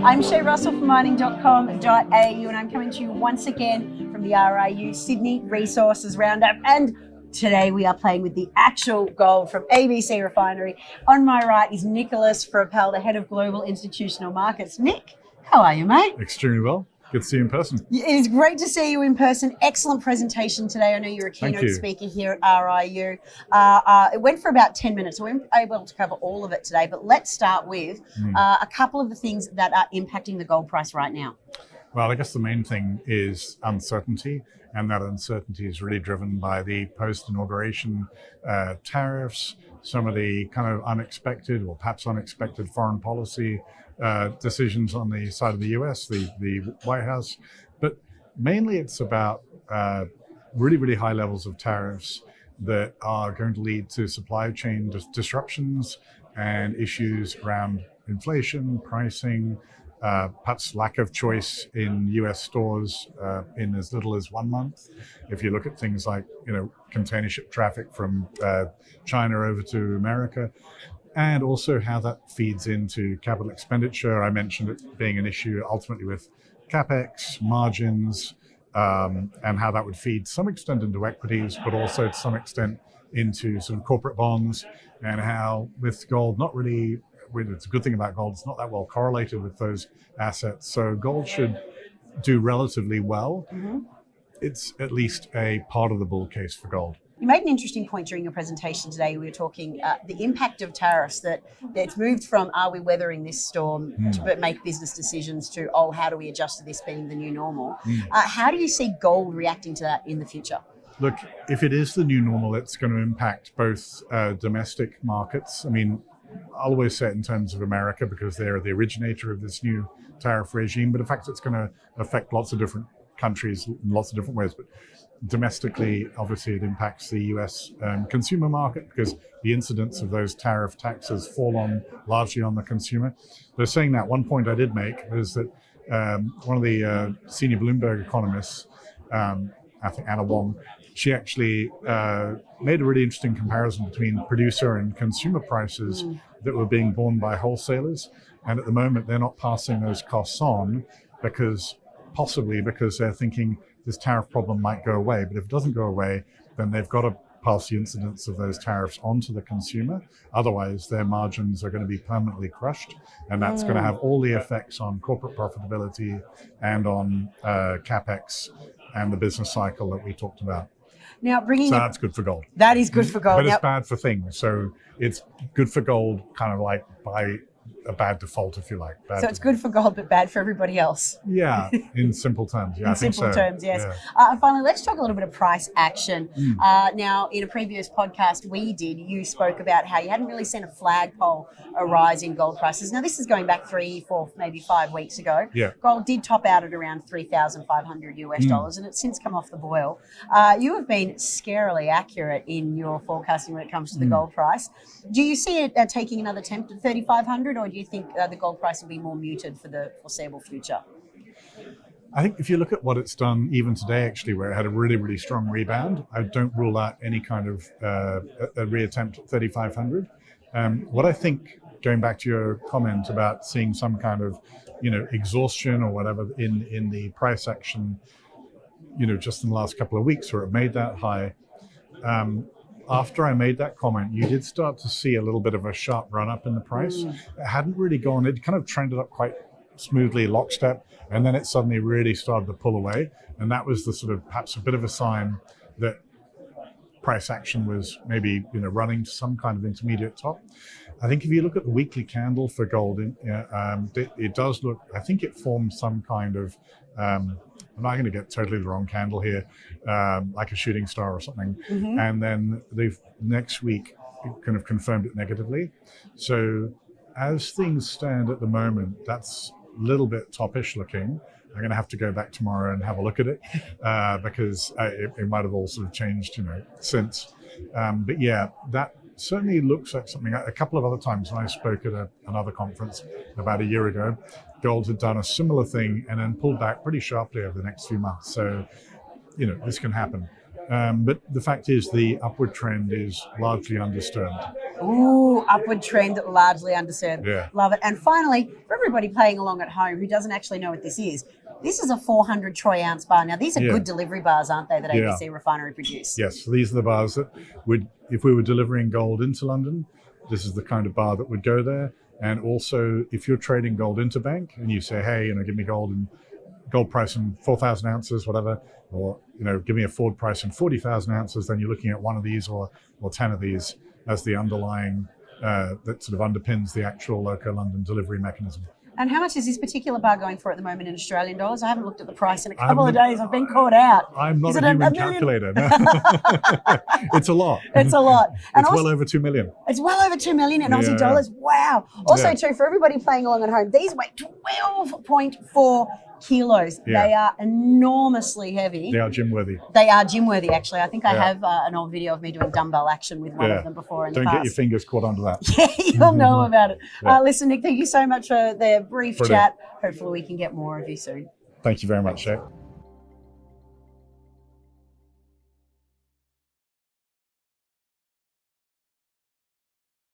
I'm Shae Russell from mining.com.au, and I'm coming to you once again from the RIU Sydney Resources Round-Up. And today we are playing with the actual gold from ABC Refinery. On my right is Nicholas Frappell, the head of Global Institutional Markets. Nick, how are you, mate? Extremely well. Good to see you in person. It is great to see you in person. Excellent presentation today. I know you're a keynote speaker here at RIU. It went for about 10 minutes, so we weren't able to cover all of it today, but let's start with a couple of the things that are impacting the gold price right now. Well, I guess the main thing is uncertainty, and that uncertainty is really driven by the post-inauguration tariffs, some of the kind of unexpected or perhaps unexpected foreign policy decisions on the side of the US, the White House. But mainly it's about really, really high levels of tariffs that are going to lead to supply chain disruptions and issues around inflation, pricing, perhaps lack of choice in US stores in as little as 1 month. If you look at things like, container ship traffic from China over to America, and also how that feeds into capital expenditure. I mentioned it being an issue ultimately with CapEx, margins, and how that would feed to some extent into equities, but also to some extent into sort of corporate bonds, and how with gold, it's a good thing about gold, it's not that well correlated with those assets. So gold should do relatively well. It's at least a part of the bull case for gold. You made an interesting point during your presentation today. We were talking the impact of tariffs, that it's moved from are we weathering this storm to make business decisions to, how do we adjust to this being the new normal? How do you see gold reacting to that in the future? Look, if it is the new normal, it's going to impact both domestic markets. I mean, I'll always say it in terms of America because they're the originator of this new tariff regime, but in fact it's going to affect lots of different countries in lots of different ways. But domestically, obviously, it impacts the US consumer market because the incidence of those tariff taxes fall largely on the consumer. But saying that, one point I did make was that one of the senior Bloomberg economists, I think Anna Wong, she actually made a really interesting comparison between producer and consumer prices that were being borne by wholesalers. And at the moment, they're not passing those costs on possibly because they're thinking this tariff problem might go away. But if it doesn't go away, then they've got to pass the incidence of those tariffs onto the consumer. Otherwise, their margins are going to be permanently crushed. And that's going to have all the effects on corporate profitability and on CapEx and the business cycle that we talked about. Now, that's good for gold. That is good for gold. But it's bad for things. So it's good for gold kind of like by a bad default, if you like. So it's good for gold, but bad for everybody else. Yeah, in simple terms. Yeah, in simple terms, yes. Yeah. And finally, let's talk a little bit of price action. Now, in a previous podcast you spoke about how you hadn't really seen a flagpole arise in gold prices. Now, this is going back 3, 4, maybe 5 weeks ago. Yeah. Gold did top out at around $3,500 US, and it's since come off the boil. You have been scarily accurate in your forecasting when it comes to the gold price. Do you see it taking another attempt at 3,500, or do you think the gold price will be more muted for the foreseeable future? I think if you look at what it's done even today, actually, where it had a really, really strong rebound, I don't rule out any kind of a reattempt at 3,500. What I think, going back to your comment about seeing some kind of, exhaustion or whatever in the price action, just in the last couple of weeks where it made that high, after I made that comment, you did start to see a little bit of a sharp run up in the price. It hadn't really gone, it kind of trended up quite smoothly, lockstep, and then it suddenly really started to pull away. And that was the sort of perhaps a bit of a sign that price action was maybe running to some kind of intermediate top. I think if you look at the weekly candle for gold, it does look, I think it forms some kind of, I'm not going to get totally the wrong candle here, like a shooting star or something. And then they've next week kind of confirmed it negatively. So as things stand at the moment, that's a little bit toppish looking. I'm going to have to go back tomorrow and have a look at it because it might have all sort of changed, since. But yeah, that certainly looks like something. A couple of other times when I spoke at another conference about a year ago, gold had done a similar thing and then pulled back pretty sharply over the next few months. So, this can happen. But the fact is the upward trend is largely undisturbed. Ooh, upward trend, largely undisturbed. Yeah. Love it. And finally, for everybody playing along at home who doesn't actually know what this is a 400 troy ounce bar. Now, these are good delivery bars, aren't they, that ABC Refinery produce? Yes, so these are the bars that would, if we were delivering gold into London, this is the kind of bar that would go there. And also, if you're trading gold into bank and you say, hey, give me gold price in 4,000 ounces, whatever, or give me a forward price in 40,000 ounces, then you're looking at one of these or 10 of these as the underlying that sort of underpins the actual local London delivery mechanism. And how much is this particular bar going for at the moment in Australian dollars? I haven't looked at the price in a couple of days. I've been caught out. I'm not a human calculator. No. It's a lot. It's a lot. And it's well over 2 million. It's well over 2 million in Aussie dollars. Wow. Also, too, for everybody playing along at home, these weigh 12.4 kilos. Yeah. They are enormously heavy. They are gym worthy. They are gym worthy, actually. I think I have an old video of me doing dumbbell action with one of them before in the past. Don't get your fingers caught under that. Yeah, you'll know about it. Listen, Nick, thank you so much for the brief chat. Hopefully we can get more of you soon. Thank you very much, Shae.